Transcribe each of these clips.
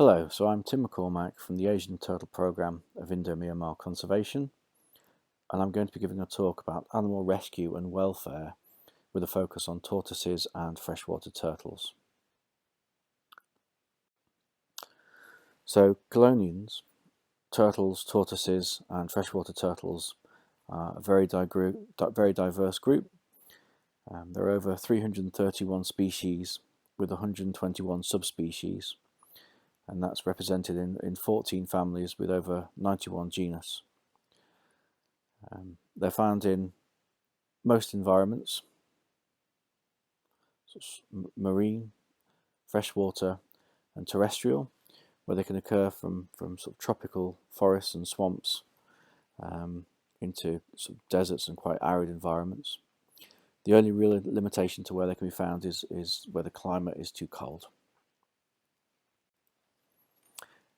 Hello, so I'm Tim McCormack from the Asian Turtle Programme of Indo-Myanmar Conservation, and I'm going to be giving a talk about animal rescue and welfare with a focus on tortoises and freshwater turtles. So chelonians, turtles, tortoises and freshwater turtles are a very diverse group. There are over 331 species with 121 subspecies, and that's represented in 14 families with over 91 genus. They're found in most environments, marine, freshwater and terrestrial, where they can occur from sort of tropical forests and swamps into sort of deserts and quite arid environments. The only real limitation to where they can be found is where the climate is too cold.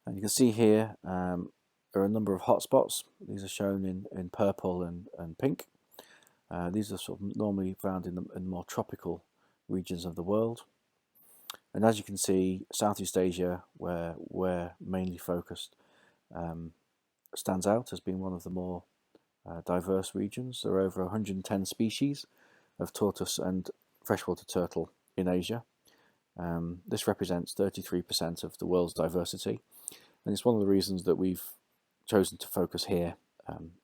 And you can see here there are a number of hotspots. These are shown in purple and pink. These are sort of normally found in the more tropical regions of the world. And as you can see, Southeast Asia, where we're mainly focused, stands out as being one of the more diverse regions. There are over 110 species of tortoise and freshwater turtle in Asia. This represents 33% of the world's diversity, and it's one of the reasons that we've chosen to focus here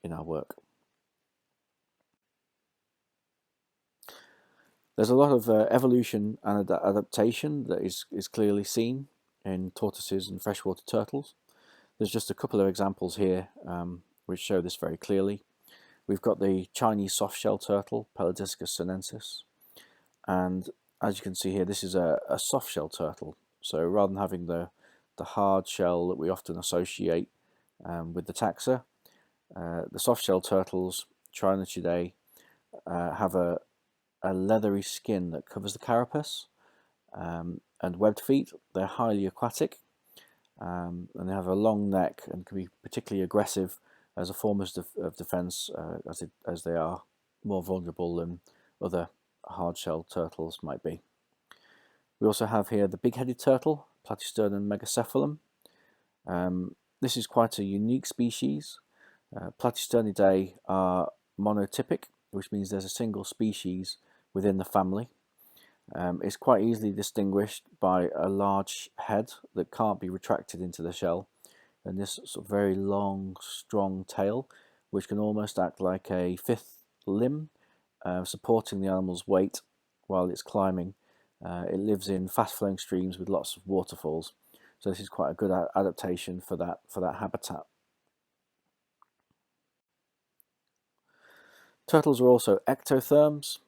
in our work. There's a lot of evolution and adaptation that is clearly seen in tortoises and freshwater turtles. There's just a couple of examples here which show this very clearly. We've got the Chinese softshell turtle, Pelodiscus sinensis, and as you can see here, this is a softshell turtle. So rather than having the hard shell that we often associate with the taxa, the softshell turtles, Trinochidae, have a leathery skin that covers the carapace and webbed feet. They're highly aquatic and they have a long neck and can be particularly aggressive as a form of defense as they are more vulnerable than other hard-shelled turtles might be. We also have here the big-headed turtle, Platysternum megacephalum. This is quite a unique species. Platysternidae are monotypic, which means there's a single species within the family. It's quite easily distinguished by a large head that can't be retracted into the shell, and this sort of very long, strong tail, which can almost act like a fifth limb, supporting the animal's weight while it's climbing. It lives in fast-flowing streams with lots of waterfalls, so this is quite a good adaptation for that habitat. Turtles are also ectotherms.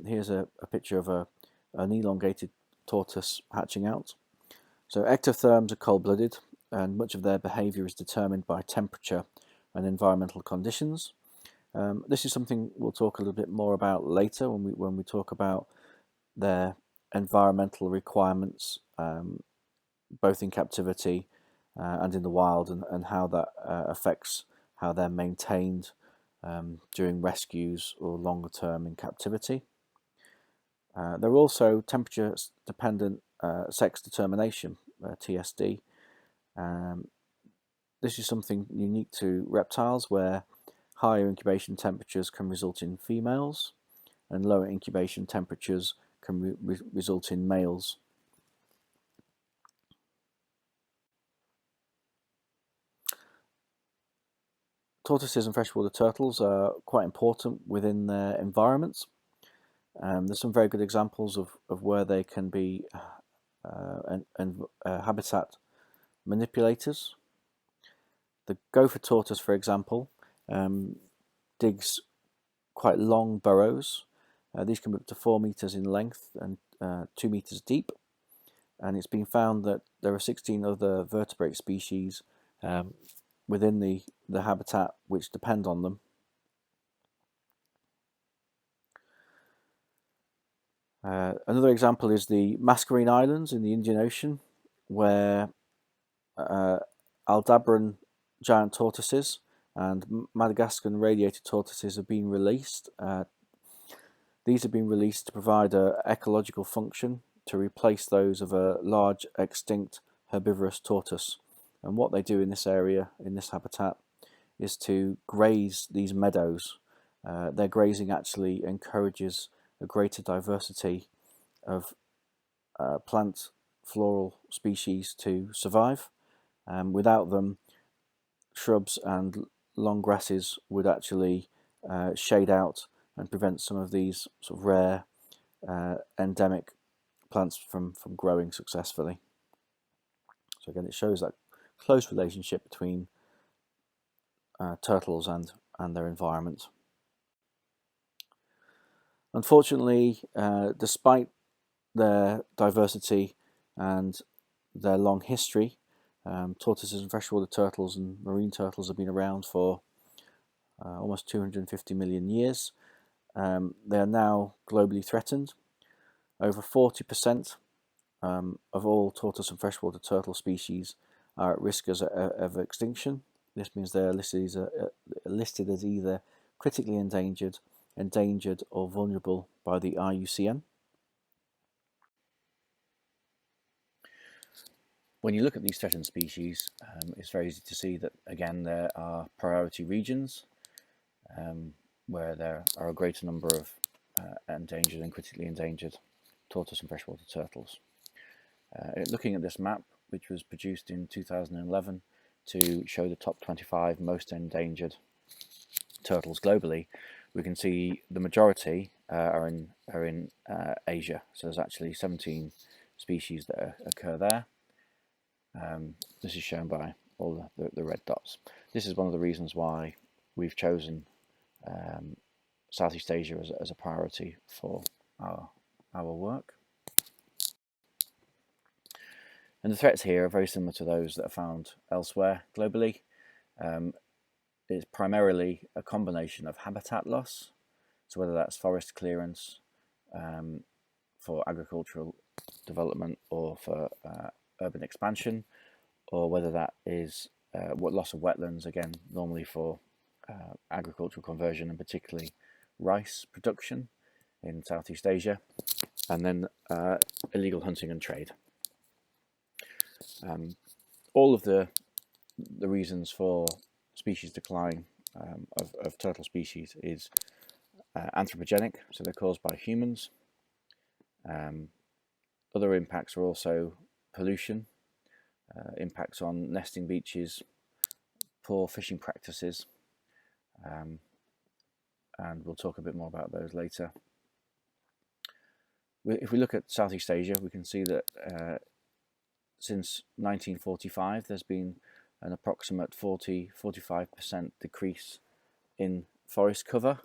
Here's a picture of an elongated tortoise hatching out. So ectotherms are cold-blooded, and much of their behaviour is determined by temperature and environmental conditions. This is something we'll talk a little bit more about later when we talk about their environmental requirements, both in captivity and in the wild, and how that affects how they're maintained during rescues or longer term in captivity. There are also temperature-dependent sex determination, TSD. This is something unique to reptiles, where higher incubation temperatures can result in females and lower incubation temperatures can result in males. Tortoises and freshwater turtles are quite important within their environments. There's some very good examples of where they can be habitat manipulators. The gopher tortoise, for example, digs quite long burrows. These can be up to 4 meters in length and 2 meters deep. And it's been found that there are 16 other vertebrate species within the habitat which depend on them. Another example is the Mascarene Islands in the Indian Ocean, where Aldabran giant tortoises and Madagascan radiated tortoises have been released. These have been released to provide an ecological function to replace those of a large extinct herbivorous tortoise. And what they do in this area, in this habitat, is to graze these meadows. Their grazing actually encourages a greater diversity of plant floral species to survive. Without them, shrubs and long grasses would actually shade out and prevent some of these sort of rare endemic plants from growing successfully. So again, it shows that close relationship between turtles and their environment. Unfortunately, despite their diversity and their long history, tortoises and freshwater turtles and marine turtles have been around for almost 250 million years. They are now globally threatened. Over 40% of all tortoise and freshwater turtle species are at risk of extinction. This means they are listed as either critically endangered, or vulnerable by the IUCN. When you look at these threatened species, it's very easy to see that, again, there are priority regions where there are a greater number of endangered and critically endangered tortoise and freshwater turtles. Looking at this map, which was produced in 2011 to show the top 25 most endangered turtles globally, we can see the majority are in Asia. So there's actually 17 species that occur there. This is shown by all the red dots. This is one of the reasons why we've chosen Southeast Asia as a priority for our work. And the threats here are very similar to those that are found elsewhere globally. It's primarily a combination of habitat loss, so whether that's forest clearance for agricultural development or for urban expansion, or whether that is loss of wetlands, again, normally for agricultural conversion and particularly rice production in Southeast Asia, and then illegal hunting and trade. All of the reasons for species decline of turtle species is anthropogenic, so they're caused by humans. Other impacts are also pollution, impacts on nesting beaches, poor fishing practices, and we'll talk a bit more about those later. If we look at Southeast Asia, we can see that since 1945 there's been an approximate 40-45% decrease in forest cover.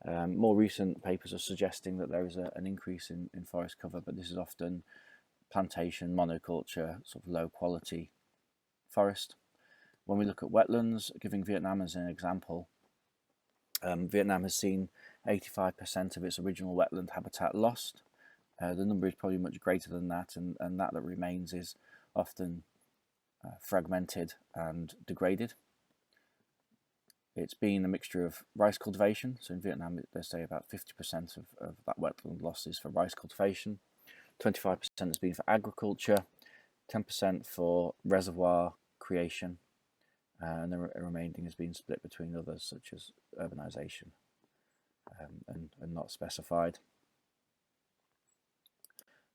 More recent papers are suggesting that there is an increase in forest cover, but this is often plantation, monoculture, sort of low quality forest. When we look at wetlands, giving Vietnam as an example, Vietnam has seen 85% of its original wetland habitat lost. The number is probably much greater than that, and that remains is often fragmented and degraded. It's been a mixture of rice cultivation. So in Vietnam, they say about 50% of that wetland loss is for rice cultivation, 25% has been for agriculture, 10% for reservoir creation, and the remaining has been split between others such as urbanization and not specified.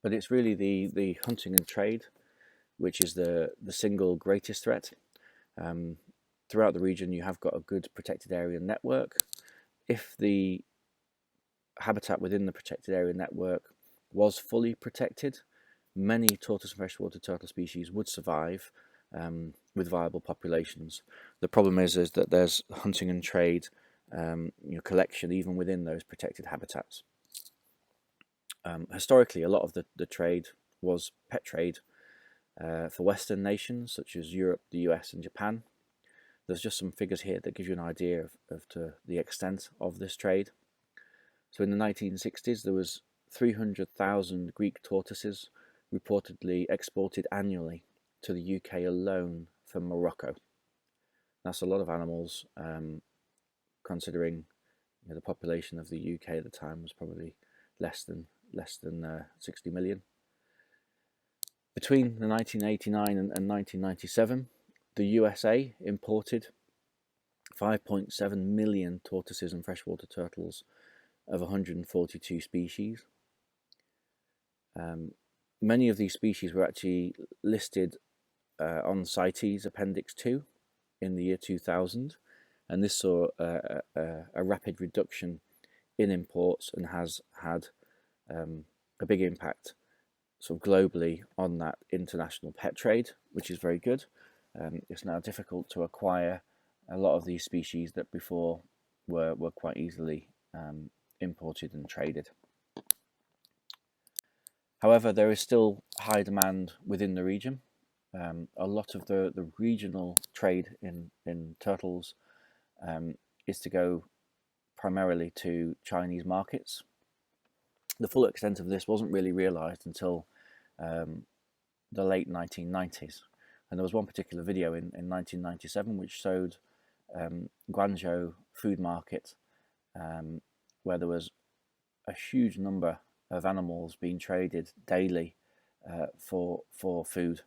But it's really the hunting and trade which is the single greatest threat. Throughout the region, you have got a good protected area network. If the habitat within the protected area network was fully protected, many tortoise and freshwater turtle species would survive with viable populations. The problem is that there's hunting and trade collection even within those protected habitats. Historically, a lot of the trade was pet trade for Western nations such as Europe, the US and Japan. There's just some figures here that give you an idea of the extent of this trade. So in the 1960s, there was 300,000 Greek tortoises reportedly exported annually to the UK alone from Morocco. That's a lot of animals, considering the population of the UK at the time was probably less than 60 million. Between the 1989 and 1997, the USA imported 5.7 million tortoises and freshwater turtles of 142 species. Many of these species were actually listed on CITES Appendix 2 in the year 2000, and this saw a rapid reduction in imports and has had a big impact sort of globally on that international pet trade, which is very good. It's now difficult to acquire a lot of these species that before were quite easily imported and traded. However, there is still high demand within the region. A lot of the regional trade in turtles is to go primarily to Chinese markets. The full extent of this wasn't really realised until the late 1990s. And there was one particular video in 1997 which showed Guangzhou food market where there was a huge number of animals being traded daily for food.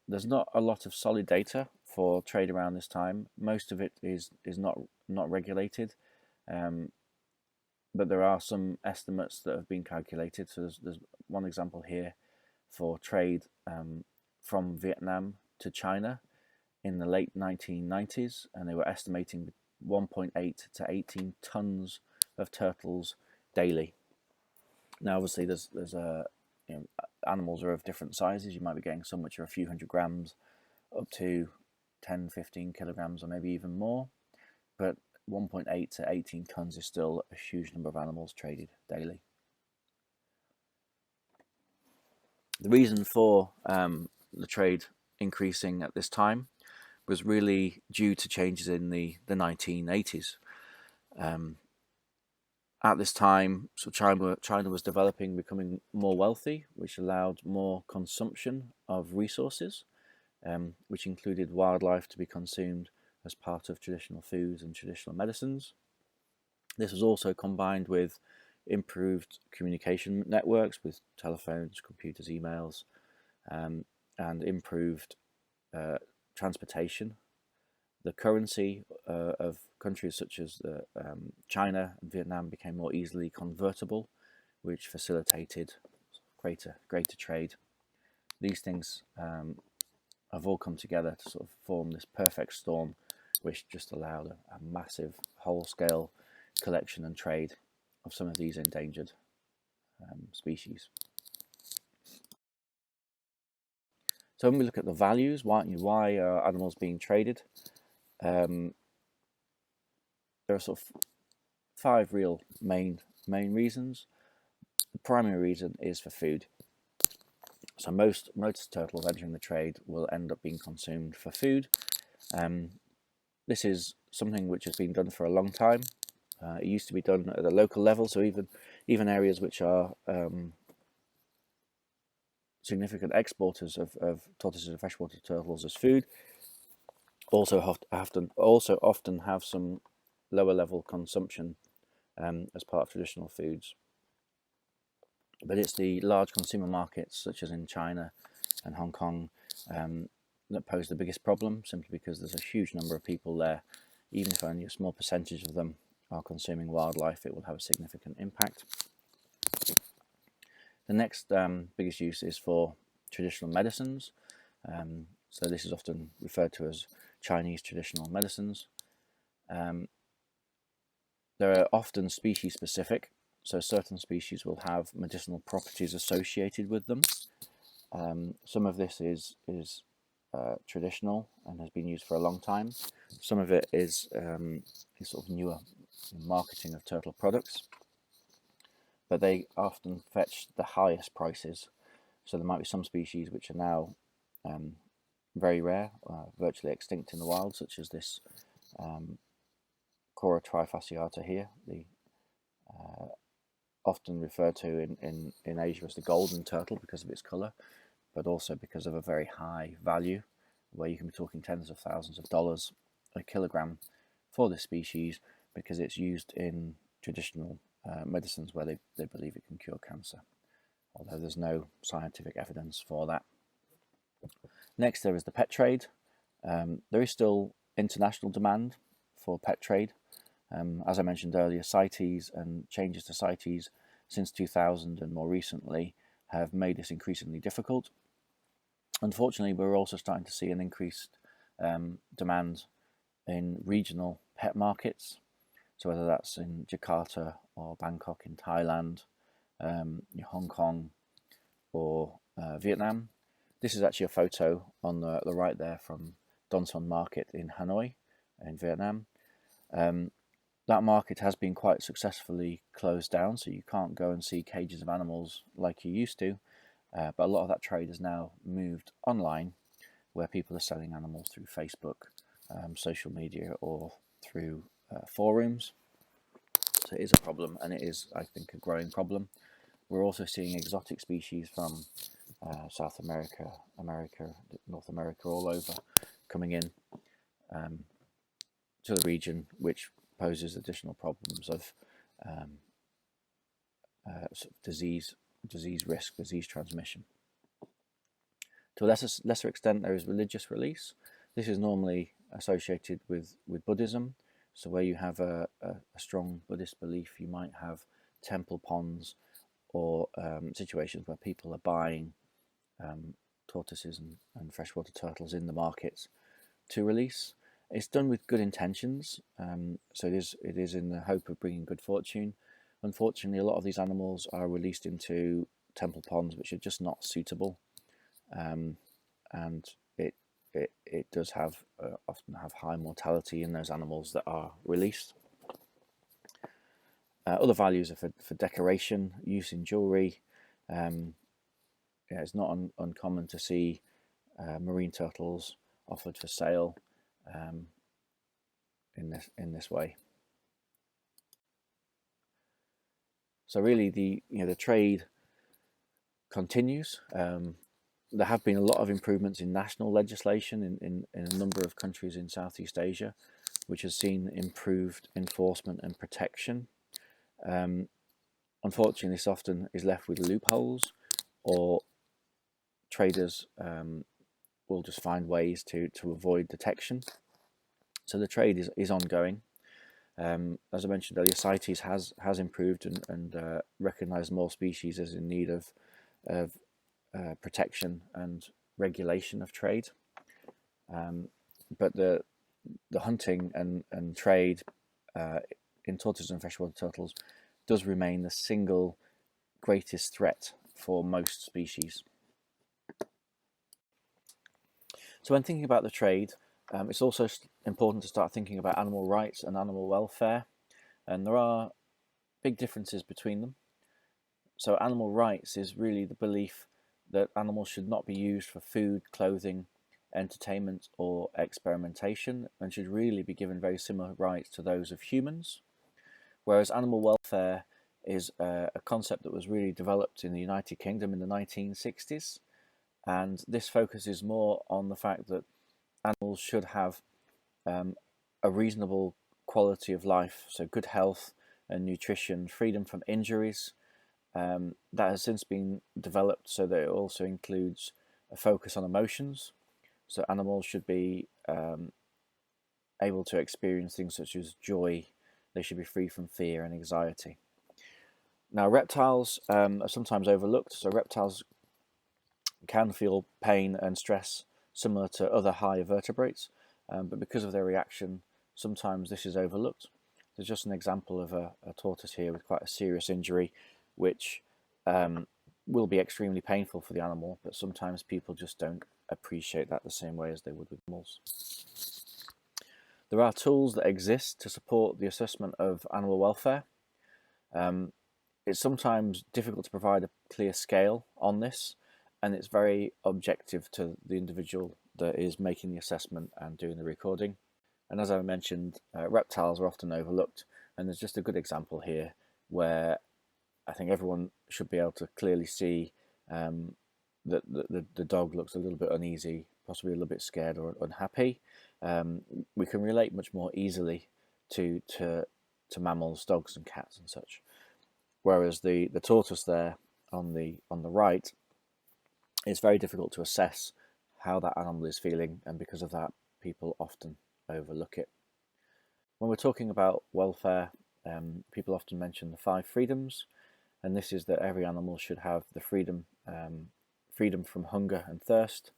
There's not a lot of solid data for trade around this time. Most of it is not regulated, but there are some estimates that have been calculated. So there's one example here for trade from Vietnam to China in the late 1990s, and they were estimating 1.8 to 18 tons of turtles daily. Now, obviously, there's animals are of different sizes. You might be getting some which are a few hundred grams up to 10, 15 kilograms or maybe even more. But 1.8 to 18 tons is still a huge number of animals traded daily. The reason for the trade increasing at this time was really due to changes in the 1980s. At this time, so China was developing, becoming more wealthy, which allowed more consumption of resources, which included wildlife to be consumed as part of traditional foods and traditional medicines. This was also combined with improved communication networks with telephones, computers, emails, and improved transportation. The currency of countries such as China and Vietnam became more easily convertible, which facilitated greater trade. These things have all come together to sort of form this perfect storm, which just allowed a massive whole-scale collection and trade of some of these endangered species. So when we look at the values, why are animals being traded? There are sort of 5 real main reasons. The primary reason is for food. So most turtles entering the trade will end up being consumed for food. This is something which has been done for a long time. It used to be done at a local level, so even areas which are significant exporters of tortoises and freshwater turtles as food also often have some lower level consumption as part of traditional foods. But it's the large consumer markets such as in China and Hong Kong that pose the biggest problem, simply because there's a huge number of people there. Even if only a small percentage of them are consuming wildlife, it will have a significant impact. The next biggest use is for traditional medicines. So this is often referred to as Chinese traditional medicines. They are often species specific, so certain species will have medicinal properties associated with them. Some of this is traditional and has been used for a long time. Some of it is sort of newer marketing of turtle products, but they often fetch the highest prices. So there might be some species which are now very rare, virtually extinct in the wild, such as this Cora trifasciata here, the often referred to in Asia as the golden turtle because of its colour, but also because of a very high value, where you can be talking tens of thousands of dollars a kilogram for this species, because it's used in traditional medicines where they believe it can cure cancer. although there's no scientific evidence for that. Next, there is the pet trade. There is still international demand for pet trade. As I mentioned earlier, CITES and changes to CITES since 2000 and more recently have made this increasingly difficult. Unfortunately, we're also starting to see an increased demand in regional pet markets. So whether that's in Jakarta or Bangkok in Thailand, Hong Kong or Vietnam. This is actually a photo on the right there from Don Son Market in Hanoi in Vietnam. That market has been quite successfully closed down, so you can't go and see cages of animals like you used to, but a lot of that trade has now moved online, where people are selling animals through Facebook, social media, or through forums. So it is a problem, and it is, I think, a growing problem. We're also seeing exotic species from South America, North America, all over, coming in to the region, which poses additional problems of sort of disease risk, disease transmission. To a lesser extent, there is religious release. This is normally associated with Buddhism. So where you have a strong Buddhist belief, you might have temple ponds or situations where people are buying tortoises and freshwater turtles in the markets to release. It's done with good intentions, so it is in the hope of bringing good fortune. Unfortunately, a lot of these animals are released into temple ponds which are just not suitable, and it does have often have high mortality in those animals that are released. Other values are for decoration, use in jewellery. It's not uncommon to see marine turtles offered for sale in this way. So really, the trade continues. There have been a lot of improvements in national legislation in a number of countries in Southeast Asia, which has seen improved enforcement and protection. Unfortunately, this often is left with loopholes, or traders will just find ways to avoid detection. So the trade is ongoing. As I mentioned earlier, CITES has improved and recognised more species as in need of protection and regulation of trade. But the hunting and trade in tortoises and freshwater turtles does remain the single greatest threat for most species. So when thinking about the trade, it's also important to start thinking about animal rights and animal welfare, and there are big differences between them. So animal rights is really the belief that animals should not be used for food, clothing, entertainment or experimentation, and should really be given very similar rights to those of humans. Whereas animal welfare is a concept that was really developed in the United Kingdom in the 1960s, and this focuses more on the fact that animals should have a reasonable quality of life, so good health and nutrition, freedom from injuries. That has since been developed so that it also includes a focus on emotions. So animals should be able to experience things such as joy. They should be free from fear and anxiety. Now, reptiles are sometimes overlooked. So reptiles can feel pain and stress similar to other higher vertebrates, but because of their reaction, sometimes this is overlooked. There's just an example of a tortoise here with quite a serious injury, which will be extremely painful for the animal, but sometimes people just don't appreciate that the same way as they would with animals. There are tools that exist to support the assessment of animal welfare. It's sometimes difficult to provide a clear scale on this, and it's very objective to the individual that is making the assessment and doing the recording. And as I mentioned, reptiles are often overlooked, and there's just a good example here where I think everyone should be able to clearly see that the dog looks a little bit uneasy, possibly a little bit scared or unhappy. We can relate much more easily to mammals, dogs and cats and such. Whereas the tortoise there on the right, it's very difficult to assess how that animal is feeling, and because of that, people often overlook it. When we're talking about welfare, people often mention the 5 freedoms, and this is that every animal should have the freedom from hunger and thirst,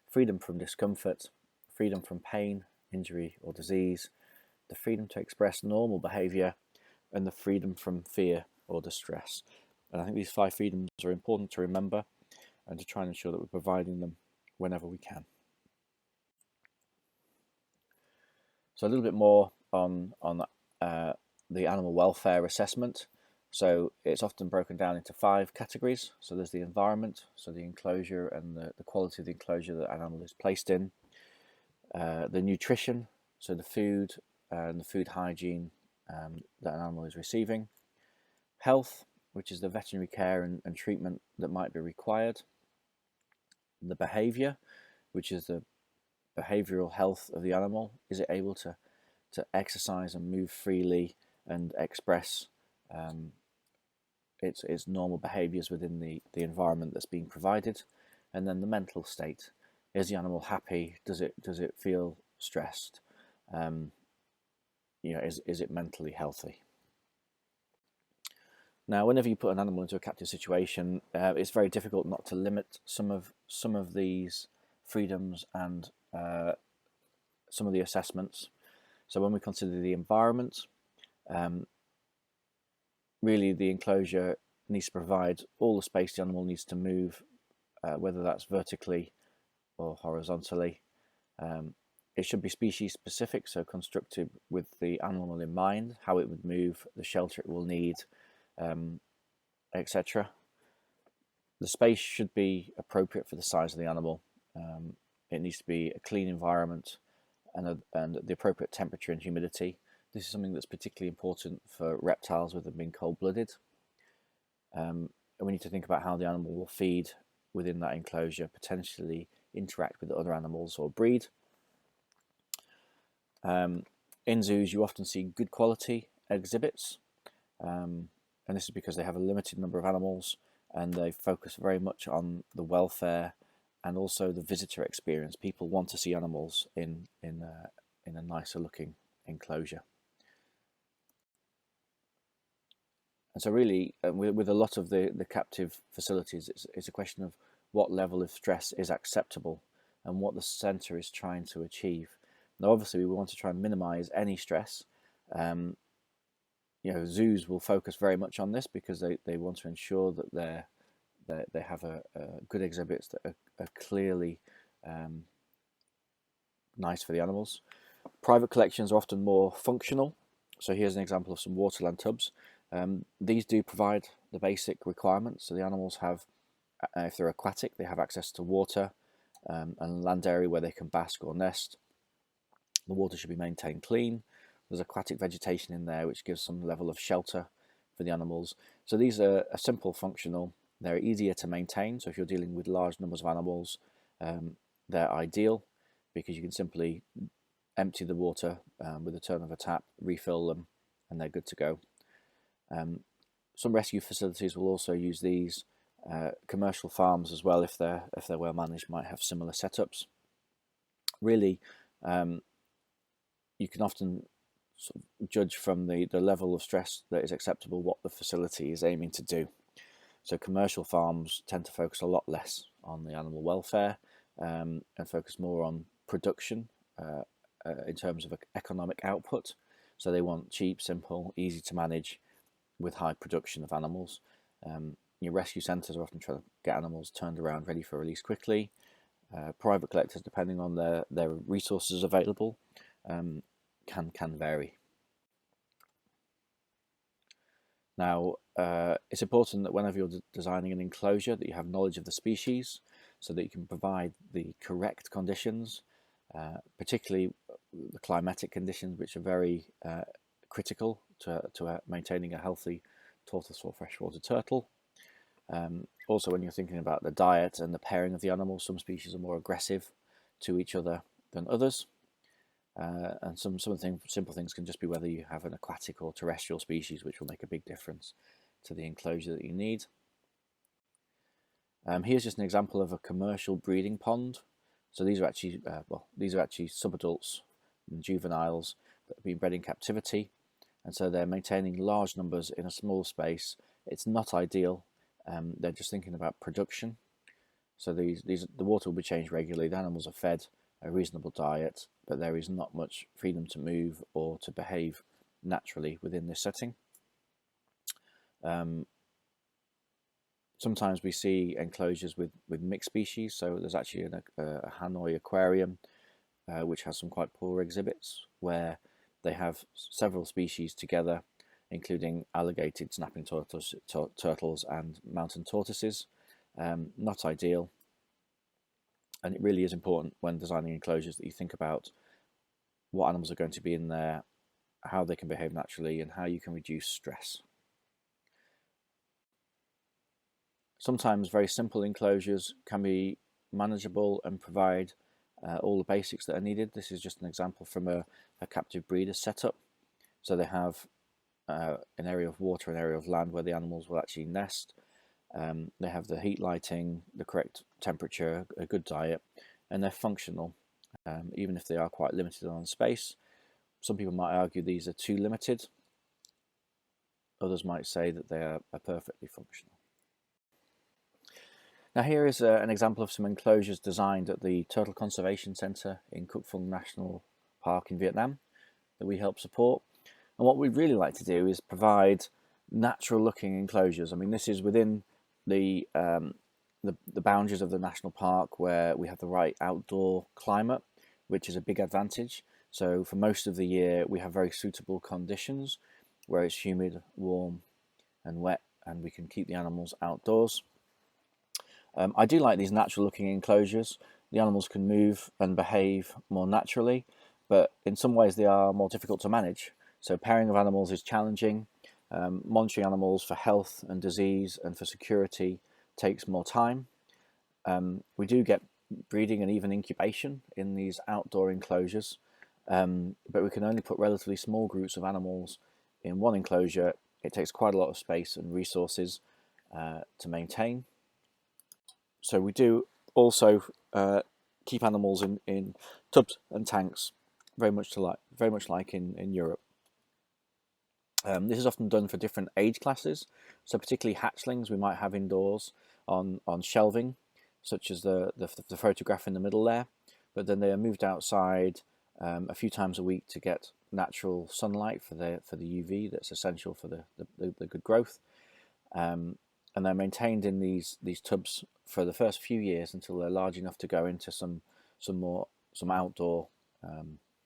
freedom from discomfort, freedom from pain, injury, or disease, the freedom to express normal behaviour, and the freedom from fear or distress. And I think these 5 freedoms are important to remember and to try and ensure that we're providing them whenever we can. So a little bit more on the animal welfare assessment. So it's often broken down into 5 categories. So there's the environment, so the enclosure and the quality of the enclosure that an animal is placed in. The nutrition, so the food and the food hygiene that an animal is receiving. Health, which is the veterinary care and treatment that might be required. The behaviour, which is the behavioural health of the animal. Is it able to exercise and move freely and express its normal behaviours within the environment that's being provided? And then the mental state. Is the animal happy? Does it feel stressed? Is it mentally healthy? Now, whenever you put an animal into a captive situation, it's very difficult not to limit some of these freedoms and some of the assessments. So when we consider the environment, really the enclosure needs to provide all the space the animal needs to move, whether that's vertically or horizontally. It should be species specific, so constructed with the animal in mind, how it would move, the shelter it will need, etc. The space should be appropriate for the size of the animal. It needs to be a clean environment and the appropriate temperature and humidity. This is something that's particularly important for reptiles with them being cold-blooded. And we need to think about how the animal will feed within that enclosure, potentially interact with other animals or breed. In zoos, you often see good quality exhibits, and this is because they have a limited number of animals and they focus very much on the welfare and also the visitor experience. People want to see animals in a nicer looking enclosure. And so really, with a lot of the captive facilities, it's a question of what level of stress is acceptable and what the centre is trying to achieve. Now, obviously, we want to try and minimise any stress. Zoos will focus very much on this because they want to ensure that they have good exhibits that are clearly nice for the animals. Private collections are often more functional. So here's an example of some waterland tubs. These do provide the basic requirements. So the animals have, if they're aquatic, they have access to water and land area where they can bask or nest. The water should be maintained clean. There's aquatic vegetation in there which gives some level of shelter for the animals. So these are simple, functional. They're easier to maintain. So if you're dealing with large numbers of animals, they're ideal because you can simply empty the water with the turn of a tap, refill them, and they're good to go. Some rescue facilities will also use these. Commercial farms as well, if they're well managed, might have similar setups. Really, you can often sort of judge from the level of stress that is acceptable what the facility is aiming to do. So commercial farms tend to focus a lot less on the animal welfare and focus more on production in terms of economic output. So they want cheap, simple, easy to manage with high production of animals. Your rescue centres are often trying to get animals turned around ready for release quickly. Private collectors, depending on their resources available, can vary. Now, it's important that whenever you're designing an enclosure that you have knowledge of the species so that you can provide the correct conditions, particularly the climatic conditions, which are very critical to maintaining a healthy tortoise or freshwater turtle. Also, when you're thinking about the diet and the pairing of the animals, some species are more aggressive to each other than others. And some of the simple things can just be whether you have an aquatic or terrestrial species, which will make a big difference to the enclosure that you need. Here's just an example of a commercial breeding pond. So these are actually subadults and juveniles that have been bred in captivity, and so they're maintaining large numbers in a small space. It's not ideal. They're just thinking about production. So the water will be changed regularly. The animals are fed a reasonable diet, but there is not much freedom to move or to behave naturally within this setting. Sometimes we see enclosures with mixed species. So there's actually a Hanoi aquarium which has some quite poor exhibits where they have several species together, including alligated snapping turtles and mountain tortoises. Not ideal. And it really is important when designing enclosures that you think about what animals are going to be in there, how they can behave naturally, and how you can reduce stress. Sometimes very simple enclosures can be manageable and provide all the basics that are needed. This is just an example from a captive breeder setup. So they have an area of water, an area of land where the animals will actually nest. They have the heat lighting, the correct temperature, a good diet, and they're functional, even if they are quite limited on space. Some people might argue these are too limited. Others might say that they are perfectly functional. Now here is an example of some enclosures designed at the Turtle Conservation Centre in Cuc Phuong National Park in Vietnam that we help support. And what we'd really like to do is provide natural looking enclosures. I mean, this is within the boundaries of the national park where we have the right outdoor climate, which is a big advantage. So for most of the year we have very suitable conditions where it's humid, warm and wet, and we can keep the animals outdoors. I do like these natural looking enclosures. The animals can move and behave more naturally, but in some ways they are more difficult to manage. So pairing of animals is challenging. Monitoring animals for health and disease and for security takes more time. We do get breeding and even incubation in these outdoor enclosures, but we can only put relatively small groups of animals in one enclosure. It takes quite a lot of space and resources to maintain. So we do also keep animals in tubs and tanks, very much like in Europe. This is often done for different age classes. So particularly hatchlings we might have indoors on shelving, such as the photograph in the middle there. But then they are moved outside a few times a week to get natural sunlight for the UV that's essential for the good growth. And they're maintained in these tubs for the first few years until they're large enough to go into some outdoor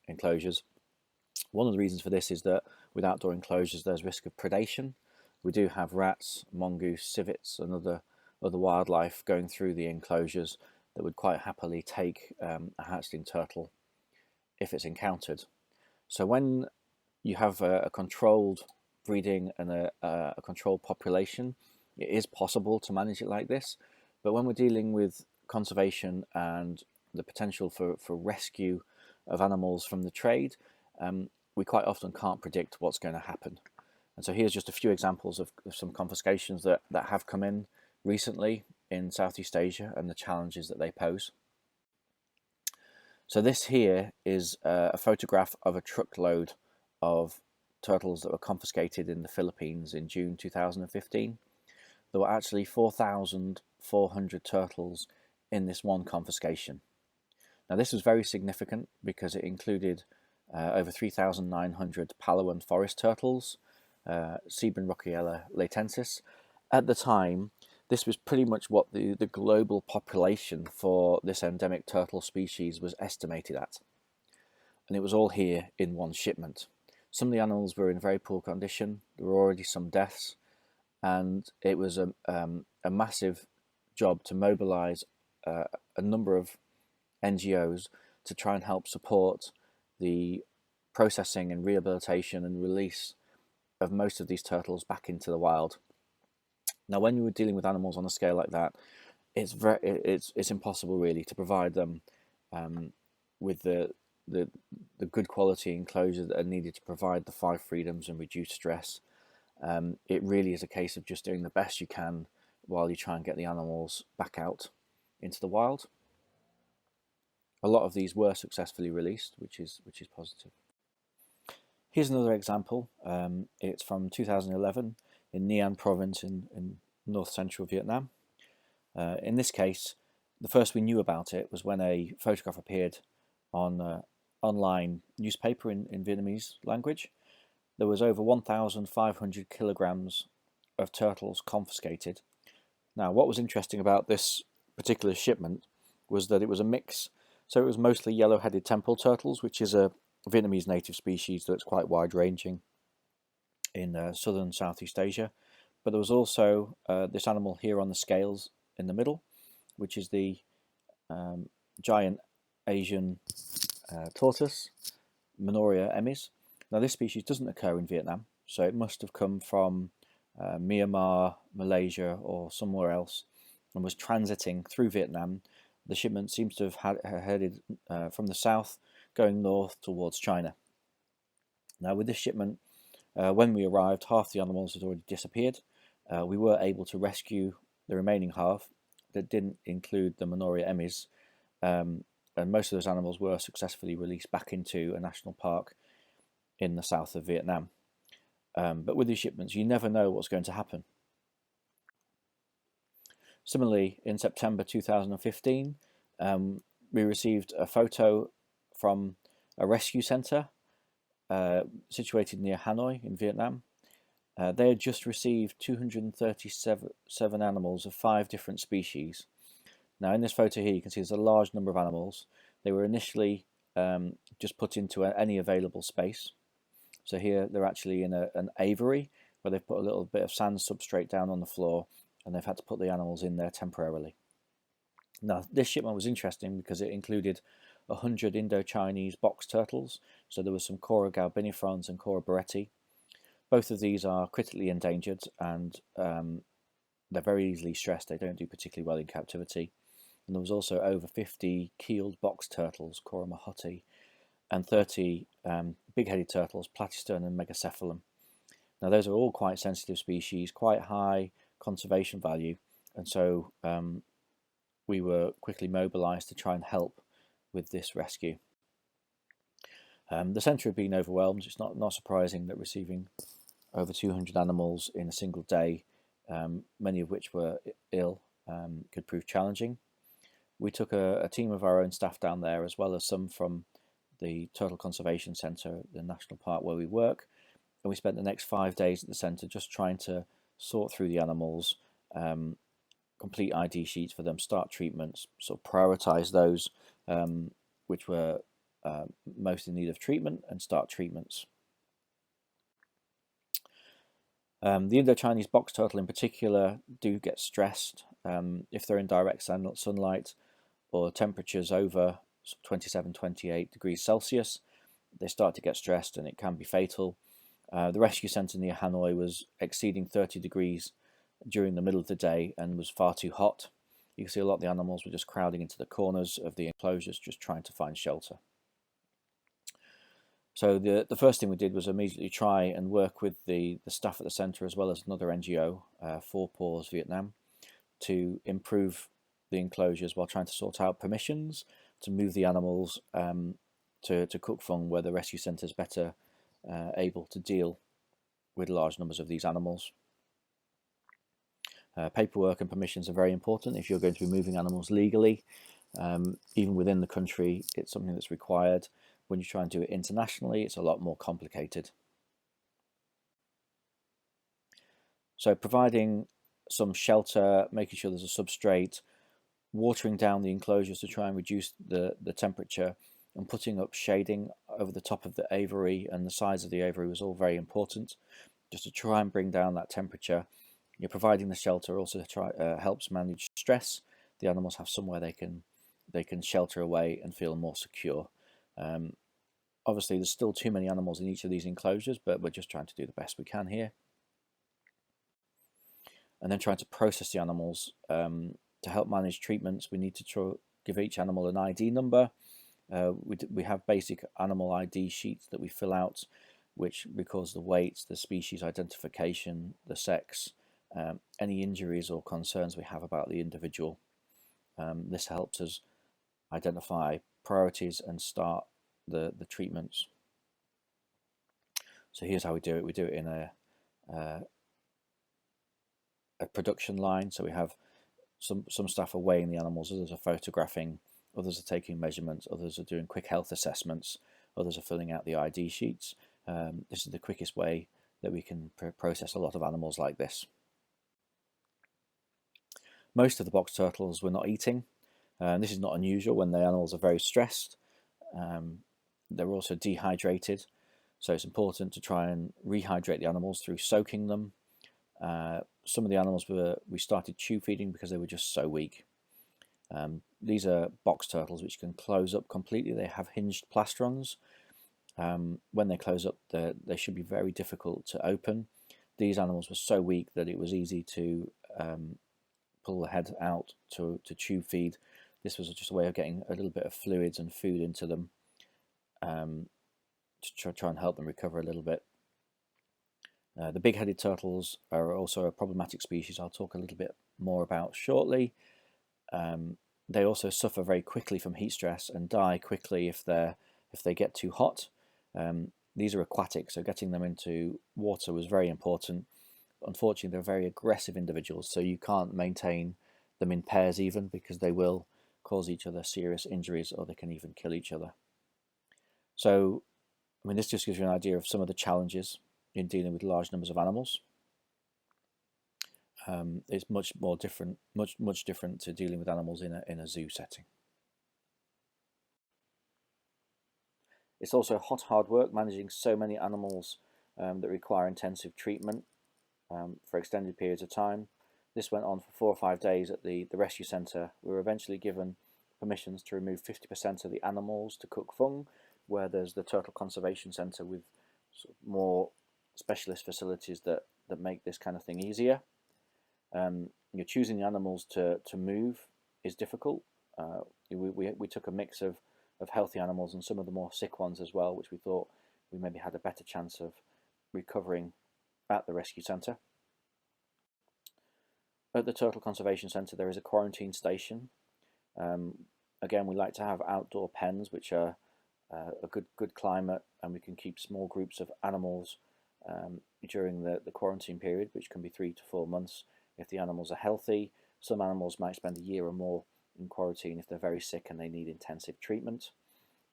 enclosures. One of the reasons for this is that with outdoor enclosures there's risk of predation. We do have rats, mongoose, civets and other wildlife going through the enclosures that would quite happily take a hatchling turtle if it's encountered. So when you have a controlled breeding and a controlled population, it is possible to manage it like this. But when we're dealing with conservation and the potential for rescue of animals from the trade, we quite often can't predict what's going to happen. And so here's just a few examples of some confiscations that have come in recently in Southeast Asia and the challenges that they pose. So this here is a photograph of a truckload of turtles that were confiscated in the Philippines in June 2015. There were actually 4,400 turtles in this one confiscation. Now this was very significant because it included over 3,900 Palawan forest turtles, Sebron rockiella latensis. At the time, this was pretty much what the global population for this endemic turtle species was estimated at. And it was all here in one shipment. Some of the animals were in very poor condition. There were already some deaths. And it was a massive job to mobilize a number of NGOs to try and help support the processing and rehabilitation and release of most of these turtles back into the wild. Now, when you were dealing with animals on a scale like that, it's impossible really to provide them with the good quality enclosures that are needed to provide the 5 freedoms and reduce stress. It really is a case of just doing the best you can while you try and get the animals back out into the wild. A lot of these were successfully released, which is positive. Here's another example. It's from 2011 in Nha province in north central Vietnam. In this case, the first we knew about it was when a photograph appeared on online newspaper in Vietnamese language. There was over 1,500 kilograms of turtles confiscated. Now, what was interesting about this particular shipment was that it was a mix. So it was mostly yellow-headed temple turtles, which is a Vietnamese native species that's quite wide-ranging in southern Southeast Asia. But there was also this animal here on the scales in the middle, which is the giant Asian tortoise, Manoria emis. Now, this species doesn't occur in Vietnam, so it must have come from Myanmar, Malaysia, or somewhere else, and was transiting through Vietnam. The shipment seems to have headed from the south, going north towards China. Now, with this shipment, when we arrived, half the animals had already disappeared. We were able to rescue the remaining half that didn't include the Manoria emis, and most of those animals were successfully released back into a national park in the south of Vietnam. But with these shipments, you never know what's going to happen. Similarly, in September 2015, we received a photo from a rescue centre situated near Hanoi in Vietnam. They had just received 237 animals of 5 different species. Now, in this photo here, you can see there's a large number of animals. They were initially just put into any available space. So here they're actually in an aviary where they've put a little bit of sand substrate down on the floor, and they've had to put the animals in there temporarily. Now, this shipment was interesting because it included 100 Indo-Chinese box turtles. So there was some Cora galbinifrons and Cora barretti. Both of these are critically endangered, and they're very easily stressed. They don't do particularly well in captivity. And there was also over 50 keeled box turtles, Cora mahotti, and 30 big-headed turtles, Platysternum and Megacephalum. Now, those are all quite sensitive species, quite high conservation value, and so we were quickly mobilised to try and help with this rescue. The centre had been overwhelmed. It's not surprising that receiving over 200 animals in a single day, many of which were ill, could prove challenging. We took a team of our own staff down there, as well as some from the Turtle Conservation Centre, the national park where we work, and we spent the next 5 days at the centre just trying to sort through the animals, complete ID sheets for them, start treatments, sort of prioritise those which were most in need of treatment, and start treatments. The Indo-Chinese box turtle in particular do get stressed if they're in direct sunlight or temperatures over 27, 28 degrees Celsius. They start to get stressed and it can be fatal. The rescue centre near Hanoi was exceeding 30 degrees during the middle of the day and was far too hot. You can see a lot of the animals were just crowding into the corners of the enclosures, just trying to find shelter. So the first thing we did was immediately try and work with the staff at the centre, as well as another NGO, Four Paws Vietnam, to improve the enclosures while trying to sort out permissions to move the animals to Cuc Phuong, where the rescue centre is better able to deal with large numbers of these animals. Paperwork and permissions are very important if you're going to be moving animals legally. Even within the country, it's something that's required. When you try and do it internationally, it's a lot more complicated. So providing some shelter, making sure there's a substrate, watering down the enclosures to try and reduce the temperature, and putting up shading over the top of the aviary and the sides of the aviary was all very important, just to try and bring down that temperature. You're providing the shelter also helps manage stress. The animals have somewhere they can shelter away and feel more secure. Obviously, there's still too many animals in each of these enclosures, but we're just trying to do the best we can here. And then trying to process the animals. To help manage treatments, we need to give each animal an ID number. We have basic animal ID sheets that we fill out, which records the weight, the species identification, the sex, any injuries or concerns we have about the individual. This helps us identify priorities and start the treatments. So here's how we do it. We do it in a production line. So we have some staff are weighing the animals, others are photographing, others are taking measurements, others are doing quick health assessments, others are filling out the ID sheets. This is the quickest way that we can process a lot of animals like this. Most of the box turtles were not eating. This is not unusual when the animals are very stressed. They're also dehydrated, so it's important to try and rehydrate the animals through soaking them. Some of the animals we started tube feeding because they were just so weak. These are box turtles which can close up completely. They have hinged plastrons. When they close up, they should be very difficult to open. These animals were so weak that it was easy to pull the head out to tube feed. This was just a way of getting a little bit of fluids and food into them to try and help them recover a little bit. The big-headed turtles are also a problematic species I'll talk a little bit more about shortly. They also suffer very quickly from heat stress and die quickly if they get too hot. These are aquatic, so getting them into water was very important. Unfortunately, they're very aggressive individuals, so you can't maintain them in pairs even, because they will cause each other serious injuries, or they can even kill each other. So, I mean, this just gives you an idea of some of the challenges in dealing with large numbers of animals. It's much different to dealing with animals in a zoo setting. It's also hard work managing so many animals that require intensive treatment for extended periods of time. This went on for 4 or 5 days at the rescue centre. We were eventually given permissions to remove 50% of the animals to cook fung, where there's the Turtle Conservation Centre with sort of more specialist facilities that make this kind of thing easier. Choosing the animals to move is difficult. We took a mix of healthy animals and some of the more sick ones as well, which we thought we maybe had a better chance of recovering at the rescue centre. At the Turtle Conservation Centre there is a quarantine station. Again, we like to have outdoor pens which are a good climate, and we can keep small groups of animals during the quarantine period, which can be 3 to 4 months if the animals are healthy. Some animals might spend a year or more in quarantine if they're very sick and they need intensive treatment.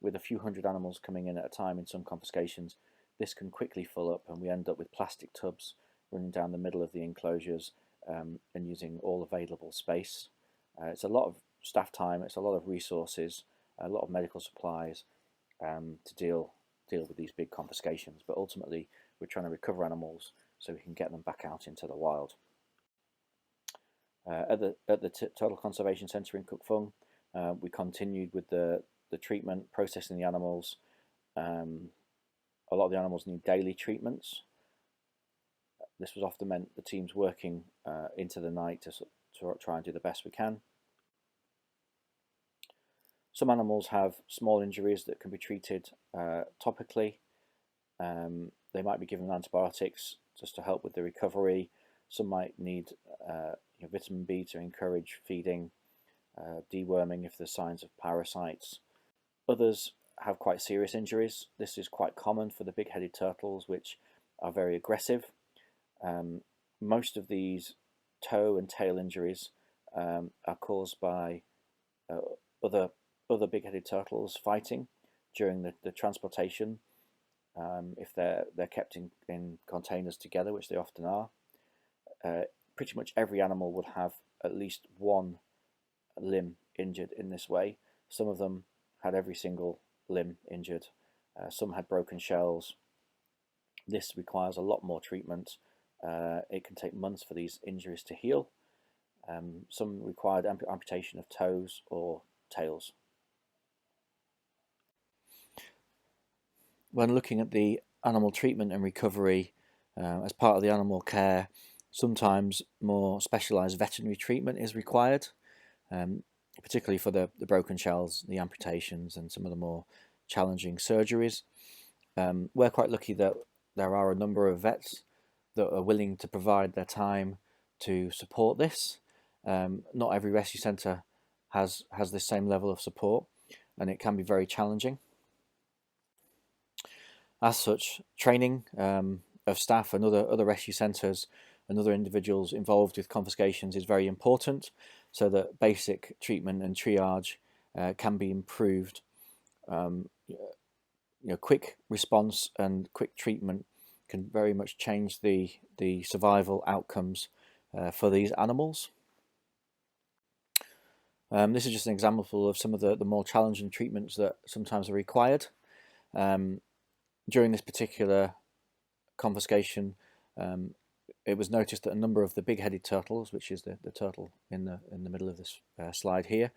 With a few hundred animals coming in at a time in some confiscations, this can quickly fill up, and we end up with plastic tubs running down the middle of the enclosures and using all available space. It's a lot of staff time, it's a lot of resources, a lot of medical supplies to deal with these big confiscations, but ultimately we're trying to recover animals so we can get them back out into the wild. At the Turtle Conservation Centre in Cook Fung, we continued with the treatment, processing the animals. A lot of the animals need daily treatments. This was often meant the teams working into the night to try and do the best we can. Some animals have small injuries that can be treated topically. They might be given antibiotics just to help with the recovery. Some might need vitamin B to encourage feeding, deworming if there's signs of parasites. Others have quite serious injuries. This is quite common for the big-headed turtles, which are very aggressive. Most of these toe and tail injuries are caused by other big-headed turtles fighting during the transportation. If they're kept in containers together, which they often are, pretty much every animal would have at least one limb injured in this way. Some of them had every single limb injured. Some had broken shells. This requires a lot more treatment. It can take months for these injuries to heal. Some required amputation of toes or tails. When looking at the animal treatment and recovery as part of the animal care, sometimes more specialised veterinary treatment is required, particularly for the broken shells, the amputations, and some of the more challenging surgeries. We're quite lucky that there are a number of vets that are willing to provide their time to support this. Not every rescue centre has this same level of support, and it can be very challenging. As such, training of staff and other rescue centres and other individuals involved with confiscations is very important, so that basic treatment and triage can be improved. Quick response and quick treatment can very much change the survival outcomes for these animals. This is just an example of some of the more challenging treatments that sometimes are required. During this particular confiscation, it was noticed that a number of the big-headed turtles, which is the turtle in the middle of this slide here,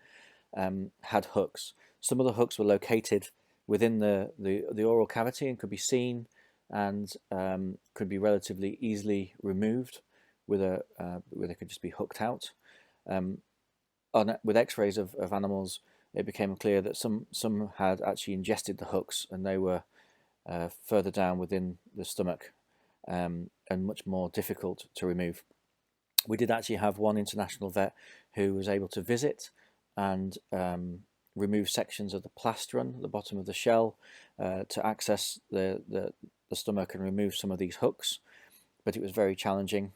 had hooks. Some of the hooks were located within the oral cavity and could be seen and could be relatively easily removed where they could just be hooked out. With x-rays of animals, it became clear that some had actually ingested the hooks, and they were further down within the stomach and much more difficult to remove. We did actually have one international vet who was able to visit and remove sections of the plastron at the bottom of the shell to access the stomach and remove some of these hooks, but it was very challenging.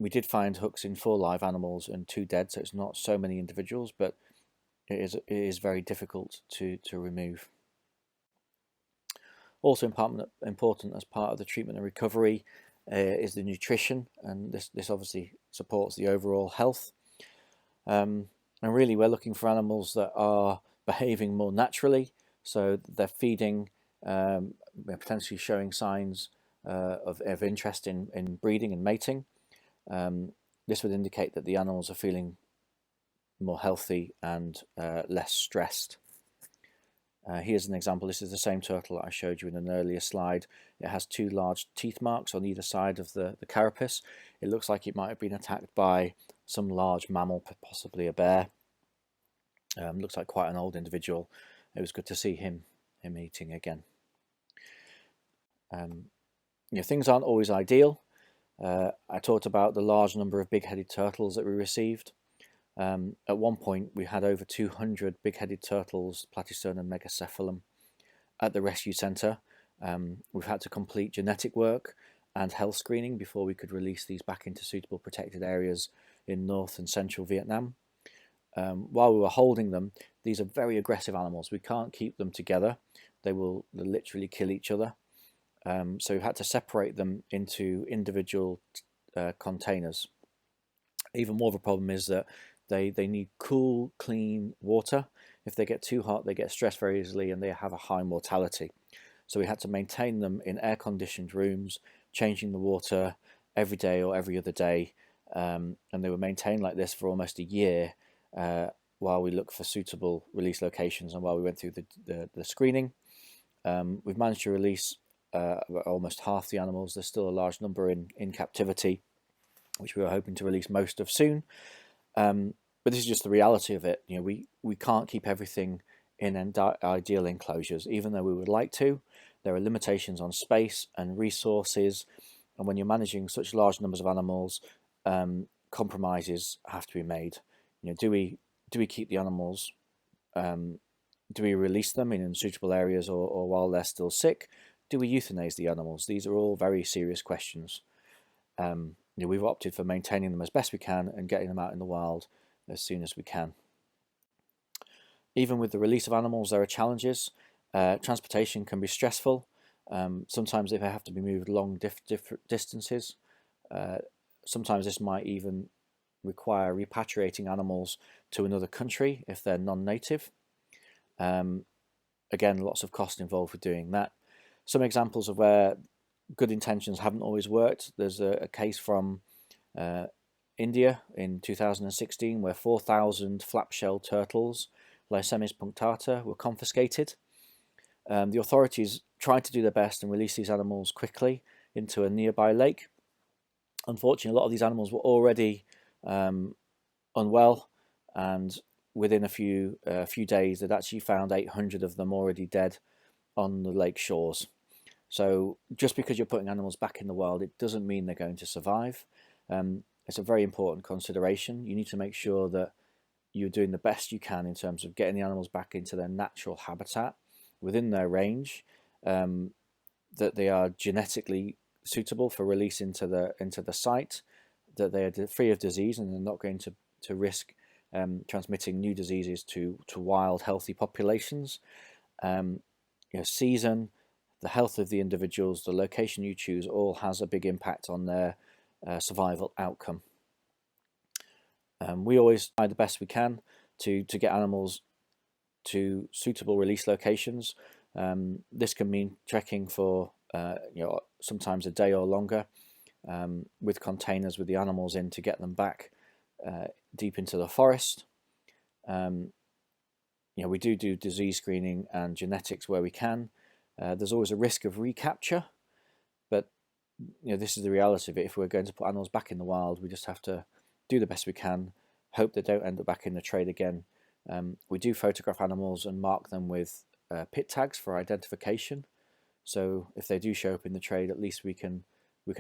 We did find hooks in 4 live animals and 2 dead, so it's not so many individuals, but it is very difficult to remove. Also important as part of the treatment and recovery is the nutrition, and this obviously supports the overall health. And really, we're looking for animals that are behaving more naturally, so they're feeding, potentially showing signs of interest in breeding and mating. This would indicate that the animals are feeling more healthy and less stressed. Here's an example. This is the same turtle that I showed you in an earlier slide. It has 2 large teeth marks on either side of the carapace. It looks like it might have been attacked by some large mammal, possibly a bear. Looks like quite an old individual. It was good to see him eating again. Things aren't always ideal. I talked about the large number of big-headed turtles that we received. At one point, we had over 200 big-headed turtles, Platysternum megacephalum, at the rescue centre. We've had to complete genetic work and health screening before we could release these back into suitable protected areas in North and Central Vietnam. While we were holding them, these are very aggressive animals. We can't keep them together. They'll literally kill each other. So we had to separate them into individual containers. Even more of a problem is that they need cool, clean water. If they get too hot, they get stressed very easily and they have a high mortality. So we had to maintain them in air-conditioned rooms, changing the water every day or every other day. And they were maintained like this for almost a year while we looked for suitable release locations and while we went through the screening. We've managed to release almost half the animals. There's still a large number in captivity, which we were hoping to release most of soon. But this is just the reality of it. We can't keep everything in ideal enclosures, even though we would like to. There are limitations on space and resources, and when you're managing such large numbers of animals, compromises have to be made. Do we keep the animals? Do we release them in unsuitable areas, or while they're still sick? Do we euthanize the animals? These are all very serious questions. We've opted for maintaining them as best we can and getting them out in the wild as soon as we can. Even with the release of animals, there are challenges. Transportation can be stressful. Sometimes they have to be moved long distances. Sometimes this might even require repatriating animals to another country if they're non-native. Again, lots of cost involved with doing that. Some examples of where good intentions haven't always worked. There's a case from India in 2016 where 4,000 flap-shelled turtles, Lysemis punctata, were confiscated. The authorities tried to do their best and release these animals quickly into a nearby lake. Unfortunately, a lot of these animals were already unwell, and within a few days they'd actually found 800 of them already dead on the lake shores. So just because you're putting animals back in the wild, it doesn't mean they're going to survive. It's a very important consideration. You need to make sure that you're doing the best you can in terms of getting the animals back into their natural habitat within their range, that they are genetically suitable for release into the site, that they are free of disease and they're not going to risk transmitting new diseases to wild healthy populations. Season, the health of the individuals, the location you choose, all has a big impact on their survival outcome. We always try the best we can to get animals to suitable release locations. This can mean trekking for sometimes a day or longer, with containers with the animals in to get them back deep into the forest. We do disease screening and genetics where we can. There's always a risk of recapture, but this is the reality of it. If we're going to put animals back in the wild, we just have to do the best we can, hope they don't end up back in the trade again. We do photograph animals and mark them with pit tags for identification. So if they do show up in the trade, at least we can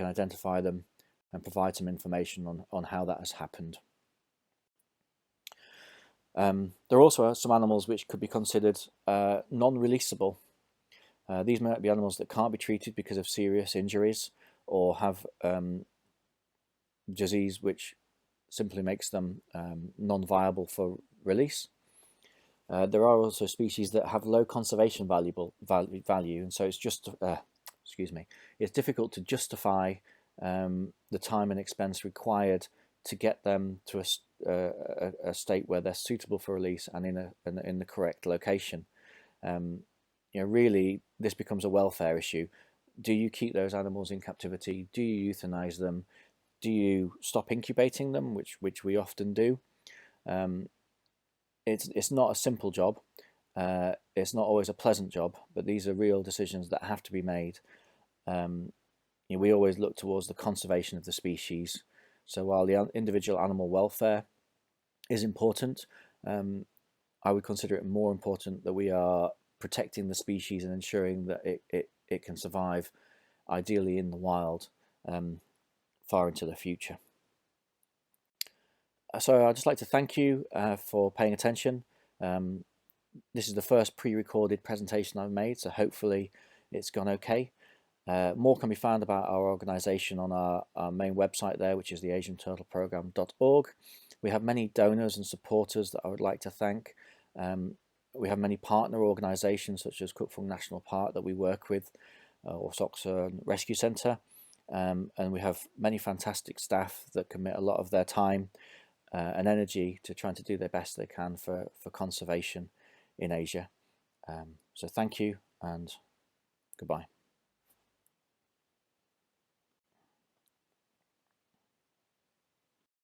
identify them and provide some information on how that has happened. There also are some animals which could be considered non-releasable. These might be animals that can't be treated because of serious injuries or have disease which simply makes them non-viable for release. There are also species that have low conservation value, and so it's just it's difficult to justify the time and expense required to get them to a state where they're suitable for release and in the correct location. Really, this becomes a welfare issue. Do you keep those animals in captivity? Do you euthanize them? Do you stop incubating them, which we often do? It's not a simple job. It's not always a pleasant job, but these are real decisions that have to be made. We always look towards the conservation of the species. So while the individual animal welfare is important, I would consider it more important that we are protecting the species and ensuring that it can survive, ideally in the wild, far into the future. So I'd just like to thank you for paying attention. This is the first pre-recorded presentation I've made, so hopefully it's gone okay. More can be found about our organisation on our main website there, which is the AsianTurtleProgram.org. We have many donors and supporters that I would like to thank. We have many partner organisations such as Cook Fung National Park that we work with, or Soxa Rescue Centre, and we have many fantastic staff that commit a lot of their time and energy to trying to do their best they can for conservation in Asia. So thank you and goodbye.